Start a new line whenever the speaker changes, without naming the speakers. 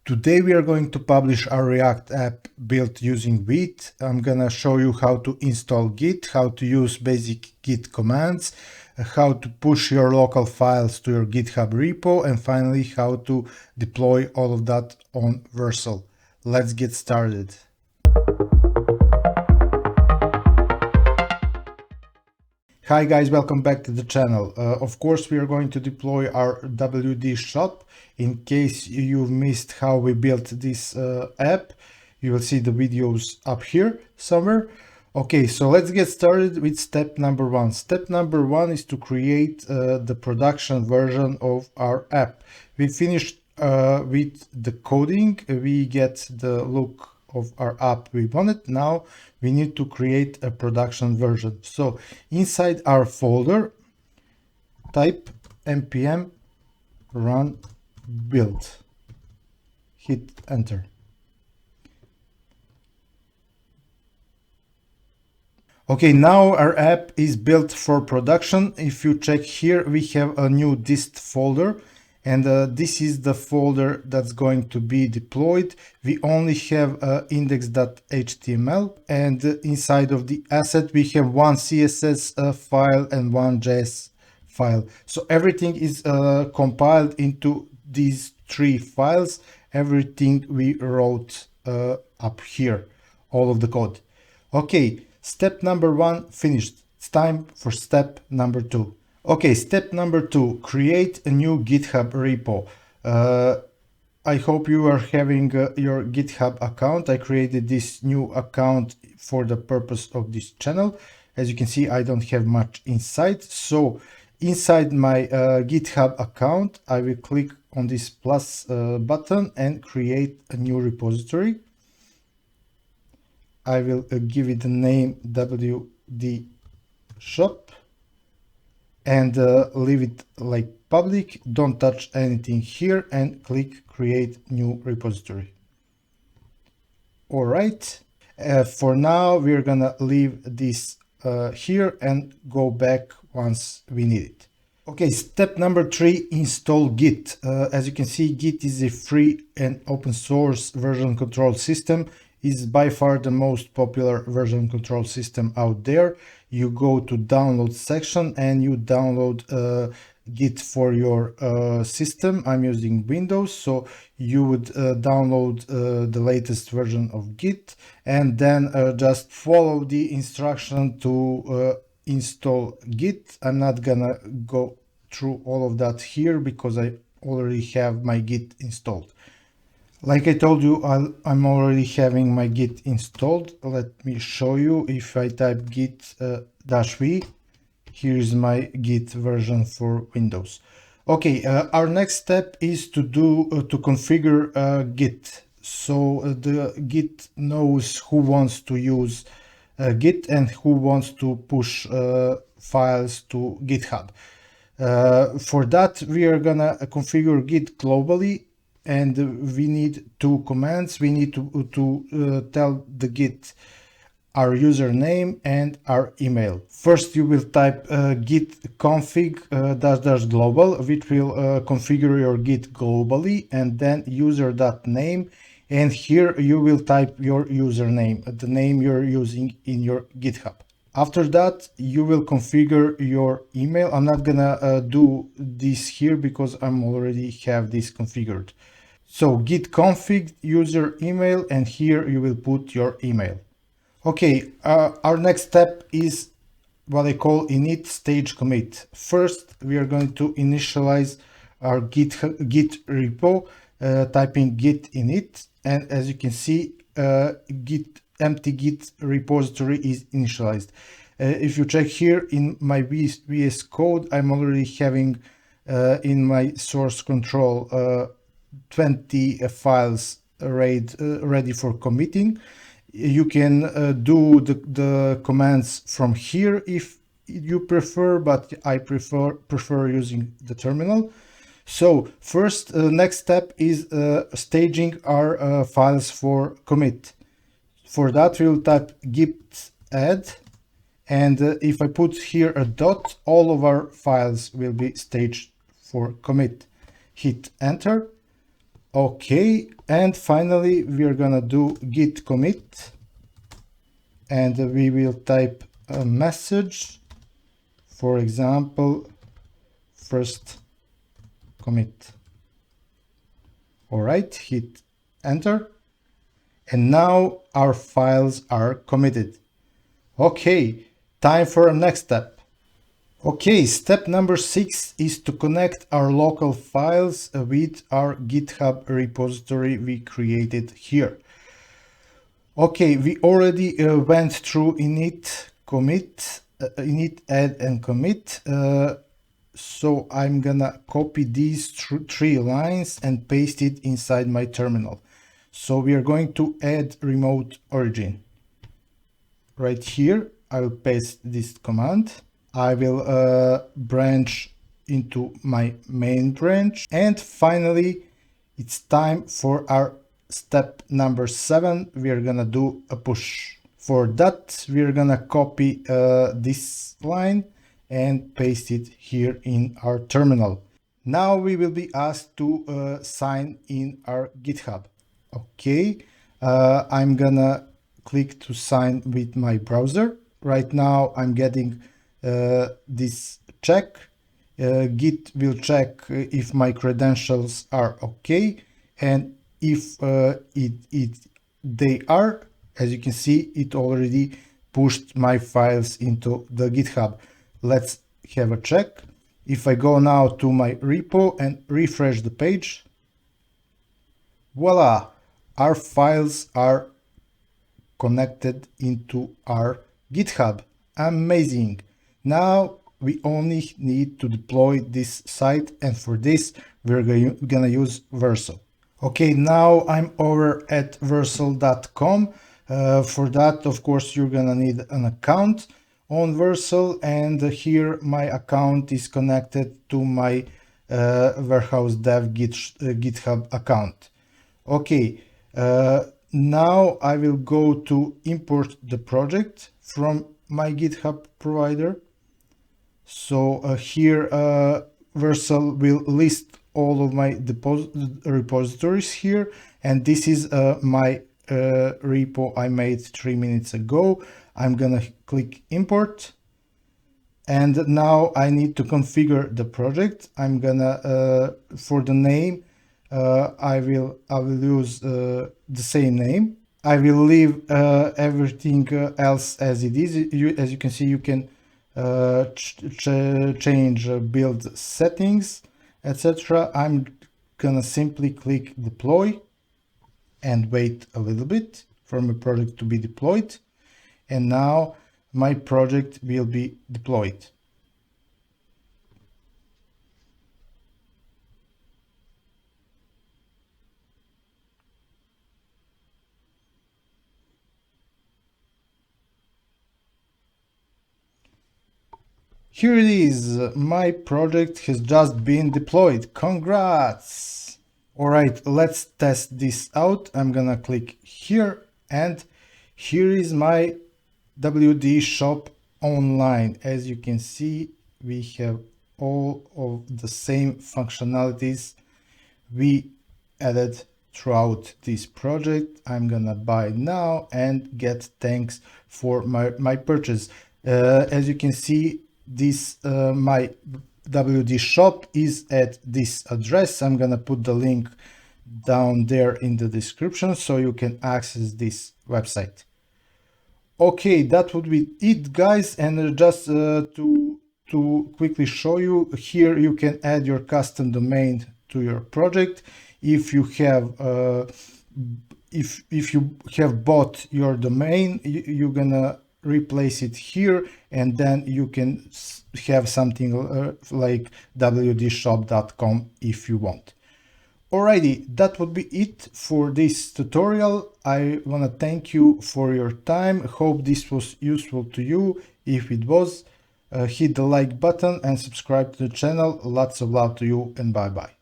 Today we are going to publish our React app built using Vite. I'm gonna show you how to install Git, how to use basic Git commands, how to push your local files to your GitHub repo, and finally how to deploy all of that on Vercel. Let's get started. Hi guys, welcome back to the channel. Of course, we are going to deploy our WD shop. In case you've missed how we built this app, you will see the videos up here somewhere. Okay, so let's get started with step number one. Step number one is to create the production version of our app. We finished with the coding. We get the look of our app we wanted. Now we need to create a production version. So inside our folder, type npm run build, hit enter. Okay, now our app is built for production. If you check here, we have a new dist folder, and this is the folder that's going to be deployed. We only have index.html, and inside of the asset we have one CSS file and one JS file. So everything is compiled into these three files. Everything we wrote up here, all of the code. Okay, step number one finished. It's time for step number two. Okay, step number two, create a new GitHub repo. I hope you are having your GitHub account. I created this new account for the purpose of this channel. As you can see, I don't have much inside. So inside my GitHub account, I will click on this plus button and create a new repository. I will give it the name WD shop. And leave it like public. Don't touch anything here and click create new repository. All right, for now we're gonna leave this here and go back once we need it. Okay, step number three, install Git. As you can see, Git is a free and open source version control system. Is by far the most popular version control system out there. You go to download section and you download Git for your system. I'm using Windows, so you would download the latest version of Git and then just follow the instruction to install Git. I'm not gonna go through all of that here because I already have my Git installed. Like I told you, I'm already having my Git installed. Let me show you. If I type git -v, here is my Git version for Windows. Okay, our next step is to configure Git. So the Git knows who wants to use Git and who wants to push files to GitHub. For that, we are gonna configure Git globally. And we need two commands. We need to tell the Git our username and our email. First, you will type git config --global, which will configure your Git globally, and then user.name. And here you will type your username, the name you're using in your GitHub. After that, you will configure your email. I'm not gonna do this here because I'm already have this configured. So git config user email, and here you will put your email. Okay, our next step is what I call init stage commit. First, we are going to initialize our Git repo, typing git init, and as you can see, empty Git repository is initialized. If you check here in my VS Code, I'm already having in my source control 20 files ready for committing. You can do the commands from here if you prefer, but I prefer using the terminal. So first, next step is staging our files for commit. For that, we'll type git add, and if I put here a dot, all of our files will be staged for commit. Hit enter. Okay, and finally we are gonna do git commit, and we will type a message, for example, first commit. All right, hit enter, and now our files are committed. Okay, time for our next step. Okay, step number 6 is to connect our local files with our GitHub repository we created here. Okay, we already went through init, commit, init, add, and commit. So I'm gonna copy these 3 lines and paste it inside my terminal. So we are going to add remote origin. Right here, I will paste this command. I will branch into my main branch. And finally, it's time for our step number 7. We are gonna do a push. For that, we are gonna copy this line and paste it here in our terminal. Now we will be asked to sign in our GitHub. Okay, I'm gonna click to sign with my browser. Right now I'm getting this check. Git will check if my credentials are okay, and if they are, as you can see, it already pushed my files into the GitHub. Let's have a check. If I go now to my repo and refresh the page, voila, our files are connected into our GitHub. Amazing. Now we only need to deploy this site, and for this we're gonna use Vercel. Okay, now I'm over at vercel.com. For that, of course, you're gonna need an account on Vercel, and here my account is connected to my warehouse dev GitHub account. Okay, now I will go to import the project from my GitHub provider. So here Vercel will list all of my repositories here, and this is my repo I made 3 minutes ago. I'm gonna click import, and now I need to configure the project. I'm gonna for the name I will use the same name. I will leave everything else as it is. As you can see, you can change build settings, etc. I'm gonna simply click deploy and wait a little bit for my project to be deployed. And now my project will be deployed. Here it is, my project has just been deployed. Congrats! Alright, let's test this out. I'm gonna click here, and here is my WD shop online. As you can see, we have all of the same functionalities we added throughout this project. I'm gonna buy now and get thanks for my purchase. As you can see, this my WD shop is at this address. I'm gonna put the link down there in the description so you can access this website. Okay, that would be it, guys. And just to quickly show you, here you can add your custom domain to your project. If you have if you have bought your domain, you're gonna replace it here, and then you can have something like wdshop.com if you want. Alrighty, that would be it for this tutorial. I want to thank you for your time. Hope this was useful to you. If it was, hit the like button and subscribe to the channel. Lots of love to you, and bye bye.